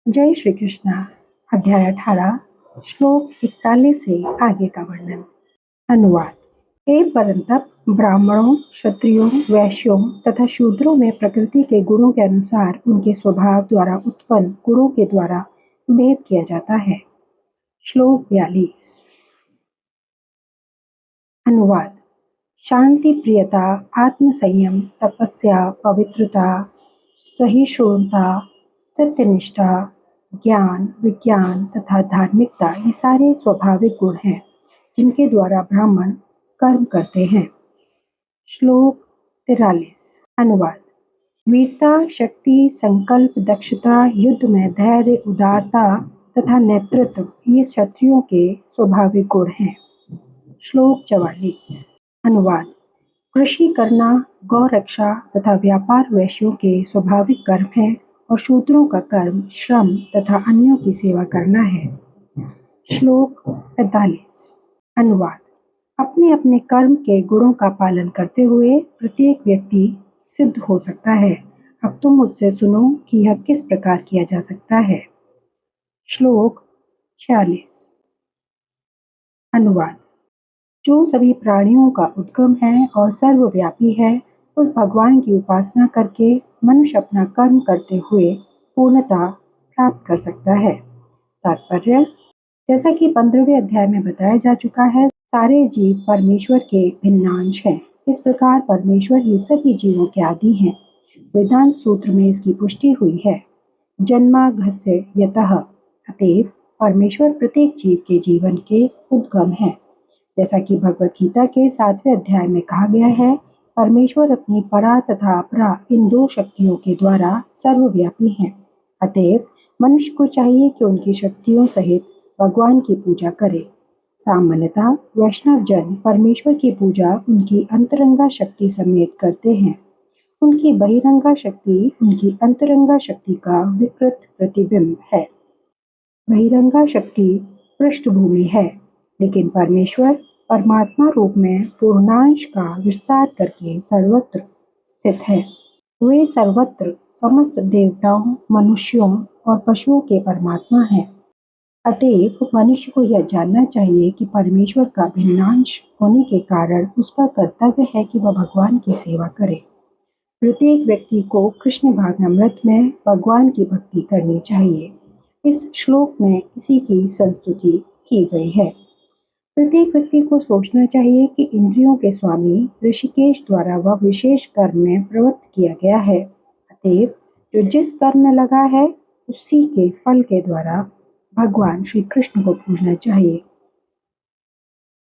जय श्री कृष्णा। अध्याय 18 श्लोक 41 से आगे का वर्णन। अनुवाद। हे परंतप, ब्राह्मणों, क्षत्रियों, वैश्यों तथा शूद्रों में प्रकृति के गुणों के अनुसार उनके स्वभाव द्वारा उत्पन्न गुणों के द्वारा भेद किया जाता है। श्लोक 42। अनुवाद। शांति, प्रियता, आत्मसंयम, तपस्या, पवित्रता, सहिष्णुता, सत्यनिष्ठा, ज्ञान, विज्ञान तथा धार्मिकता ये सारे स्वाभाविक गुण हैं जिनके द्वारा ब्राह्मण कर्म करते हैं। श्लोक 43। अनुवाद। वीरता, शक्ति, संकल्प, दक्षता, युद्ध में धैर्य, उदारता तथा नेतृत्व ये क्षत्रियों के स्वाभाविक गुण हैं। श्लोक 44। अनुवाद। कृषि करना, गौ रक्षा तथा व्यापार वैश्यों के स्वाभाविक कर्म है और शूद्रों का कर्म श्रम तथा अन्यों की सेवा करना है। श्लोक 45। अनुवाद। अपने अपने कर्म के गुणों का पालन करते हुए प्रत्येक व्यक्ति सिद्ध हो सकता है। अब तुम मुझसे सुनो कि यह किस प्रकार किया जा सकता है। श्लोक 46। अनुवाद। जो सभी प्राणियों का उद्गम है और सर्वव्यापी है, उस भगवान की उपासना करके मनुष्य अपना कर्म करते हुए पूर्णता प्राप्त कर सकता है। तात्पर्य। जैसा कि 15वें अध्याय में बताया जा चुका है, सारे जीव परमेश्वर के भिन्नांश हैं। इस प्रकार परमेश्वर ही सभी जीवों के आदि हैं। वेदांत सूत्र में इसकी पुष्टि हुई है। जन्माघस्य यतः, अतएव परमेश्वर प्रत्येक जीव के जीवन के उद्गम है। जैसा कि भगवत गीता के 7वें अध्याय में कहा गया है, परमेश्वर अपनी परा तथा अपरा इन दो शक्तियों के द्वारा सर्वव्यापी हैं। अतएव मनुष्य को चाहिए कि उनकी शक्तियों सहित भगवान की पूजा करे। सामान्यतः वैष्णव जन परमेश्वर की पूजा उनकी अंतरंगा शक्ति समेत करते हैं। उनकी बहिरंगा शक्ति उनकी अंतरंगा शक्ति का विकृत प्रतिबिंब है। बहिरंगा शक्ति पृष्ठभूमि है, लेकिन परमेश्वर परमात्मा रूप में पूर्णांश का विस्तार करके सर्वत्र स्थित है। वे सर्वत्र समस्त देवताओं, मनुष्यों और पशुओं के परमात्मा हैं। अतएव मनुष्य को यह जानना चाहिए कि परमेश्वर का भिन्नांश होने के कारण उसका कर्तव्य है कि वह भगवान की सेवा करे। प्रत्येक व्यक्ति को कृष्ण भावनामृत में भगवान की भक्ति करनी चाहिए। इस श्लोक में इसी की संस्तुति की गई है। प्रत्येक व्यक्ति को सोचना चाहिए कि इंद्रियों के स्वामी ऋषिकेश द्वारा वह विशेष कर्म में प्रवृत्त किया गया है। अतएव जो जिस कर्म में लगा है उसी के फल के द्वारा भगवान श्री कृष्ण को पूजना चाहिए।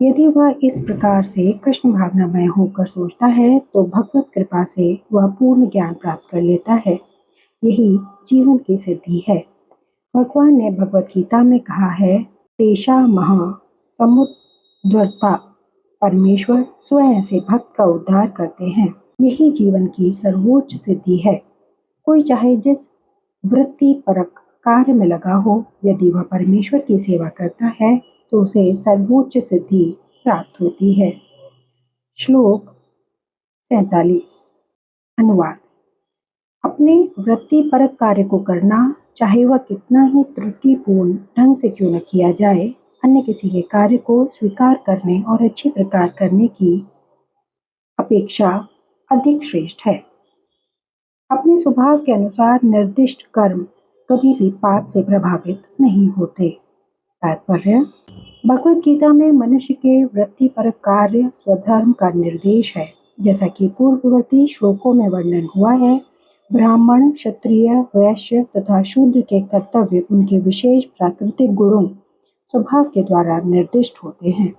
यदि वह इस प्रकार से कृष्ण भावनामय होकर सोचता है तो भगवत कृपा से वह पूर्ण ज्ञान प्राप्त कर लेता है। यही जीवन की सिद्धि है। भगवान ने भगवत गीता में कहा है, तेषा महा समुद्धरता, परमेश्वर स्वयं से भक्त का उद्धार करते हैं। यही जीवन की सर्वोच्च सिद्धि है। कोई चाहे जिस वृत्ति परक कार्य में लगा हो, यदि वह परमेश्वर की सेवा करता है तो उसे सर्वोच्च सिद्धि प्राप्त होती है। श्लोक 47। अनुवाद। अपने वृत्तिपरक कार्य को करना, चाहे वह कितना ही त्रुटिपूर्ण ढंग से क्यों न किया जाए, अन्य किसी के कार्य को स्वीकार करने और अच्छी प्रकार करने की अपेक्षा अधिक श्रेष्ठ है। अपने स्वभाव के अनुसार निर्दिष्ट कर्म कभी भी पाप से प्रभावित नहीं होते। तात्पर्य। भगवत गीता में मनुष्य के वृत्तिपरक कार्य स्वधर्म का निर्देश है। जैसा कि पूर्ववर्ती श्लोकों में वर्णन हुआ है, ब्राह्मण, क्षत्रिय, वैश्य तथा शूद्र के कर्तव्य उनके विशेष प्राकृतिक गुणों स्वभाव के द्वारा निर्दिष्ट होते हैं।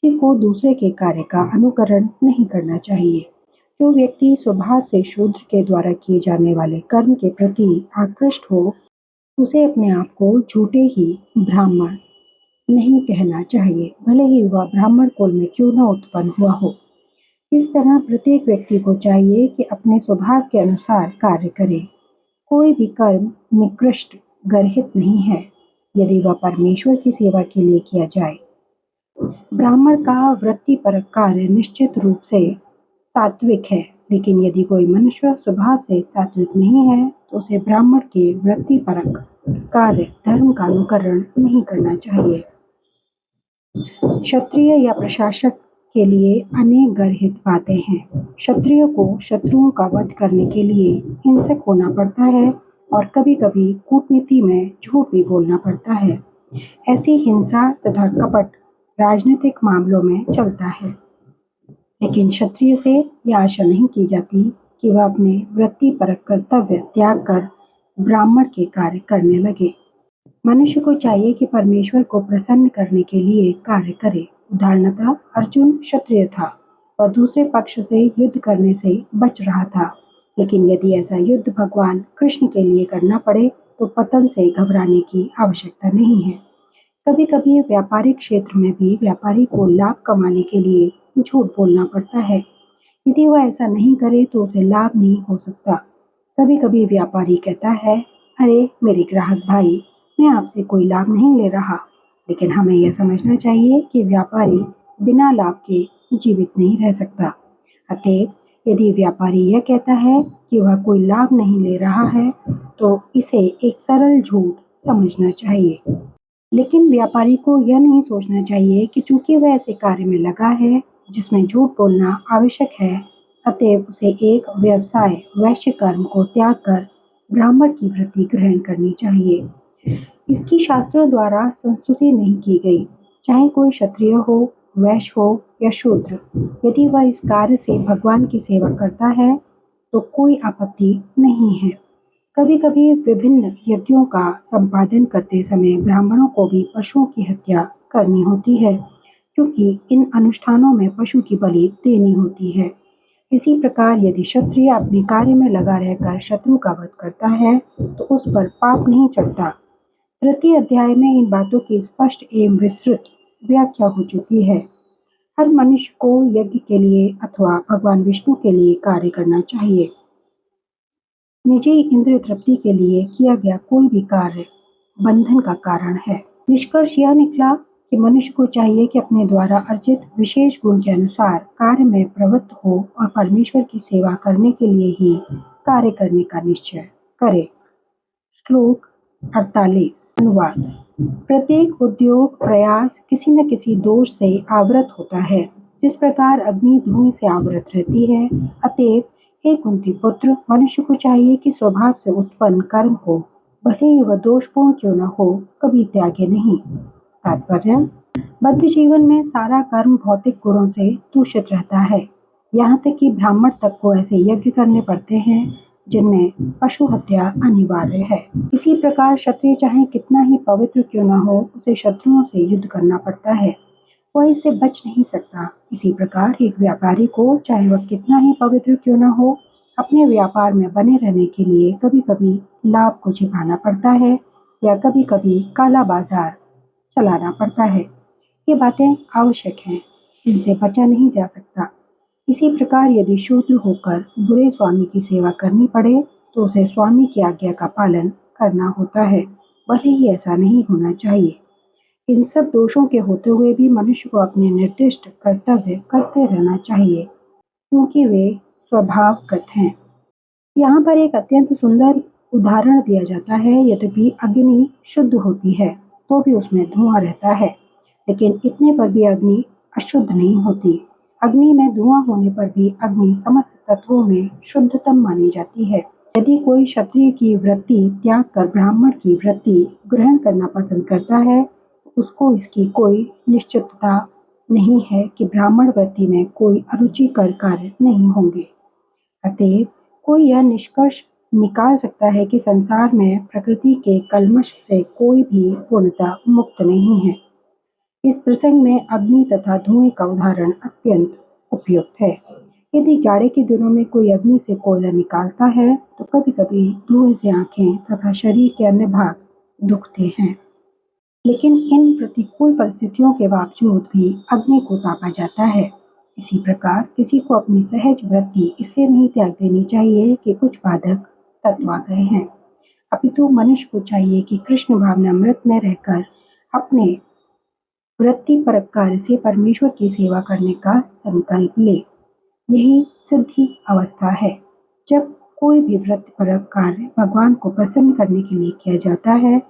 किसी को दूसरे के कार्य का अनुकरण नहीं करना चाहिए। जो व्यक्ति स्वभाव से शूद्र के द्वारा किए जाने वाले कर्म के प्रति आकृष्ट हो, उसे अपने आप को झूठे ही ब्राह्मण नहीं कहना चाहिए, भले ही वह ब्राह्मण कुल में क्यों न उत्पन्न हुआ हो। इस तरह प्रत्येक व्यक्ति को चाहिए कि अपने स्वभाव के अनुसार कार्य करे। कोई भी कर्म निकृष्ट गर्हित नहीं है यदि वह परमेश्वर की सेवा के लिए किया जाए। ब्राह्मण का वृत्तिपरक कार्य निश्चित रूप से सात्विक है, लेकिन यदि कोई मनुष्य स्वभाव से सात्विक नहीं है तो उसे ब्राह्मण के वृत्तिपरक कार्य धर्म का अनुकरण नहीं करना चाहिए। क्षत्रिय या प्रशासक के लिए अनेक गर्हित बातें हैं। क्षत्रिय को शत्रुओं का वध करने के लिए हिंसक होना पड़ता है और कभी-कभी कूटनीति में झूठ भी बोलना पड़ता है। ऐसी हिंसा तथा कपट राजनीतिक मामलों में चलता है, लेकिन क्षत्रिय से यह आशा नहीं की जाती कि वह अपने वृत्तिपरक कर्तव्य त्याग कर ब्राह्मण के कार्य करने लगे। मनुष्य को चाहिए कि परमेश्वर को प्रसन्न करने के लिए कार्य करे। उदाहरणतः अर्जुन क्षत्रिय था और दूसरे पक्ष से युद्ध करने से बच रहा था, लेकिन यदि ऐसा युद्ध भगवान कृष्ण के लिए करना पड़े तो पतन से घबराने की आवश्यकता नहीं है। कभी-कभी व्यापारिक क्षेत्र में भी व्यापारी को लाभ कमाने के लिए झूठ बोलना पड़ता है। यदि वह ऐसा नहीं करे तो उसे लाभ नहीं हो सकता। कभी-कभी व्यापारी कहता है, अरे मेरे ग्राहक भाई, मैं आपसे कोई लाभ नहीं ले रहा। लेकिन हमें यह समझना चाहिए कि व्यापारी बिना लाभ के जीवित नहीं रह सकता। अतएव यदि व्यापारी यह कहता है कि वह कोई लाभ नहीं ले रहा है, तो इसे एक सरल झूठ समझना चाहिए। लेकिन व्यापारी को यह नहीं सोचना चाहिए कि चूंकि वह ऐसे कार्य में लगा है जिसमें झूठ बोलना आवश्यक है, अतएव उसे एक व्यवसाय वैश्य कर्म को त्याग कर ब्राह्मण की वृत्ति ग्रहण करनी चाहिए। इसकी शास्त्रों द्वारा संस्तुति नहीं की गई। चाहे कोई क्षत्रिय हो, वैश्य हो या शूद्र, यदि वह इस कार्य से भगवान की सेवा करता है तो कोई आपत्ति नहीं है। कभी-कभी विभिन्न यज्ञों का संपादन करते समय ब्राह्मणों को भी पशुओं की हत्या करनी होती है, क्योंकि इन अनुष्ठानों में पशु की बलि देनी होती है। इसी प्रकार यदि क्षत्रिय अपने कार्य में लगा रहकर शत्रु का वध करता है तो उस पर पाप नहीं चढ़ता। तृतीय अध्याय में इन बातों की स्पष्ट एवं विस्तृत व्याख्या हो चुकी है। हर मनुष्य को यज्ञ के लिए अथवा भगवान विष्णु के लिए कार्य करना चाहिए। निजी इंद्रिय तृप्ति के लिए किया गया कोई भी कार्य बंधन का कारण है। निष्कर्ष यह निकला कि मनुष्य को चाहिए कि अपने द्वारा अर्जित विशेष गुण के अनुसार कार्य में प्रवृत्त हो और परमेश्वर की सेवा करने के लिए ही कार्य करने का निश्चय करे। श्लोक 48 अनुवाद। प्रत्येक उद्योग प्रयास किसी न किसी दोष से आवृत होता है। जिस प्रकार अग्नि धुएं से आवृत रहती है, अतएव हे कुंती पुत्र, मनुष्य को चाहिए कि स्वभाव से उत्पन्न कर्म को, भले ही वह दोषपूर्ण क्यों न हो, कभी त्यागे नहीं। तात्पर्य: बद्ध जीवन में सारा कर्म भौतिक गुणों से दूषित रहता है। यहाँ तक कि ब्राह्मण तक को ऐसे यज्ञ करने पड़ते हैं जिनमें पशु हत्या अनिवार्य है। इसी प्रकार क्षत्रिय चाहे कितना ही पवित्र क्यों न हो, उसे शत्रुओं से युद्ध करना पड़ता है। वह इससे बच नहीं सकता। इसी प्रकार एक व्यापारी को चाहे वह कितना ही पवित्र क्यों न हो, अपने व्यापार में बने रहने के लिए कभी-कभी लाभ को छिपाना पड़ता है या कभी-कभी काला बाजार चलाना पड़ता है। ये बातें आवश्यक हैं, इनसे बचा नहीं जा सकता। इसी प्रकार यदि शूद्र होकर बुरे स्वामी की सेवा करनी पड़े तो उसे स्वामी की आज्ञा का पालन करना होता है, भले ही ऐसा नहीं होना चाहिए। इन सब दोषों के होते हुए भी मनुष्य को अपने निर्दिष्ट कर्तव्य करते रहना चाहिए, क्योंकि वे स्वभावगत हैं। यहाँ पर एक अत्यंत सुंदर उदाहरण दिया जाता है। यद्यपि अग्नि शुद्ध होती है तो भी उसमें धुआं रहता है, लेकिन इतने पर भी अग्नि अशुद्ध नहीं होती। अग्नि में धुआं होने पर भी अग्नि समस्त तत्वों में शुद्धतम मानी जाती है। यदि कोई क्षत्रिय की वृत्ति त्याग कर ब्राह्मण की वृत्ति ग्रहण करना पसंद करता है, उसको इसकी कोई निश्चितता नहीं है कि ब्राह्मण वृत्ति में कोई अरुचिकर कार्य नहीं होंगे। अतएव कोई यह निष्कर्ष निकाल सकता है कि संसार में प्रकृति के कल्मश से कोई भी पूर्णतः मुक्त नहीं है। इस प्रसंग में अग्नि तथा धुएं का उदाहरण अत्यंत उपयुक्त है। यदि जाड़े के दिनों में कोई अग्नि से कोयला निकालता है तो कभी-कभी धुएं से आंखें तथा शरीर के अन्य भाग दुखते हैं, लेकिन इन प्रतिकूल परिस्थितियों के बावजूद भी अग्नि को तापा जाता है। इसी प्रकार किसी को अपनी सहज वृत्ति इसलिए नहीं त्याग देनी चाहिए कि कुछ बाधक तत्व आ गए हैं, अपितु मनुष्य को चाहिए कि कृष्ण भावनामृत में रहकर अपने वृत्तिपरक कार्य से परमेश्वर की सेवा करने का संकल्प ले। यही सिद्धि अवस्था है। जब कोई भी व्रतपरक कार्य भगवान को प्रसन्न करने के लिए किया जाता है,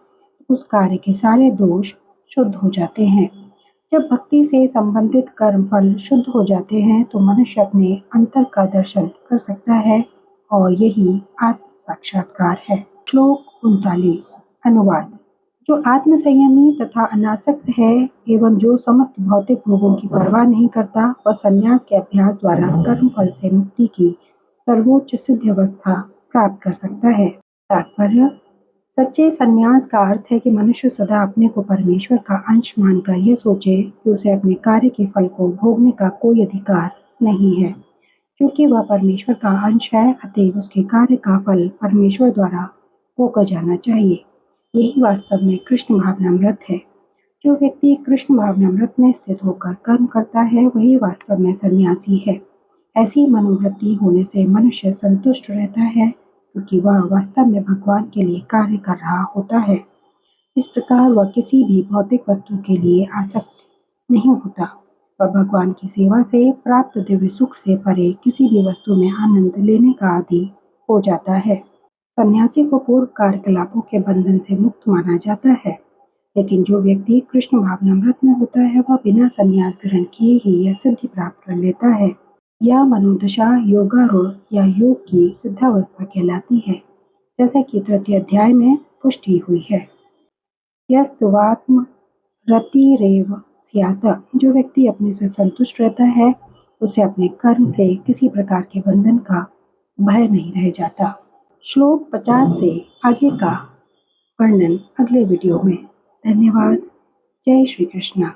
उस कार्य के सारे दोष शुद्ध हो जाते हैं। जब भक्ति से संबंधित कर्म फल शुद्ध हो जाते हैं तो मनुष्य अपने अंतर का दर्शन कर सकता है और यही आत्म साक्षात्कार है। श्लोक 39 अनुवाद। जो आत्म संयमी तथा अनासक्त है एवं जो समस्त भौतिक भोगों की परवाह नहीं करता, वह संन्यास के अभ्यास द्वारा कर्म फल से मुक्ति की सर्वोच्च सिद्ध अवस्था प्राप्त कर सकता है। तात्पर्य। सच्चे संन्यास का अर्थ है कि मनुष्य सदा अपने को परमेश्वर का अंश मानकर यह सोचे कि उसे अपने कार्य के फल को भोगने का कोई अधिकार नहीं है। क्योंकि वह परमेश्वर का अंश है, अतएव उसके कार्य का फल परमेश्वर द्वारा भोगा जाना चाहिए। यही वास्तव में कृष्ण भावनामृत है। जो व्यक्ति कृष्ण भावनामृत में स्थित होकर कर्म करता है, वही वास्तव में सन्यासी है। ऐसी मनोवृत्ति होने से मनुष्य संतुष्ट रहता है, क्योंकि वह वास्तव में भगवान के लिए कार्य कर रहा होता है। इस प्रकार वह किसी भी भौतिक वस्तु के लिए आसक्त नहीं होता। वह भगवान की सेवा से प्राप्त दिव्य सुख से परे किसी भी वस्तु में आनंद लेने का आदी हो जाता है। सन्यासी को पूर्व कार्यकलापों के बंधन से मुक्त माना जाता है, लेकिन जो व्यक्ति कृष्ण भावनामृत में होता है, वह बिना संन्यास ग्रहण किए ही यह सिद्धि प्राप्त कर लेता है। यह मनोदशा योगारूढ़ या योग की सिद्धावस्था कहलाती है, जैसा कि तृतीय अध्याय में पुष्टि हुई है। यस्तवात्म रतिरेव स्यात्। जो व्यक्ति अपने से संतुष्ट रहता है, उसे अपने कर्म से किसी प्रकार के बंधन का भय नहीं रह जाता। श्लोक 50 से आगे का वर्णन अगले वीडियो में। धन्यवाद। जय श्री कृष्ण।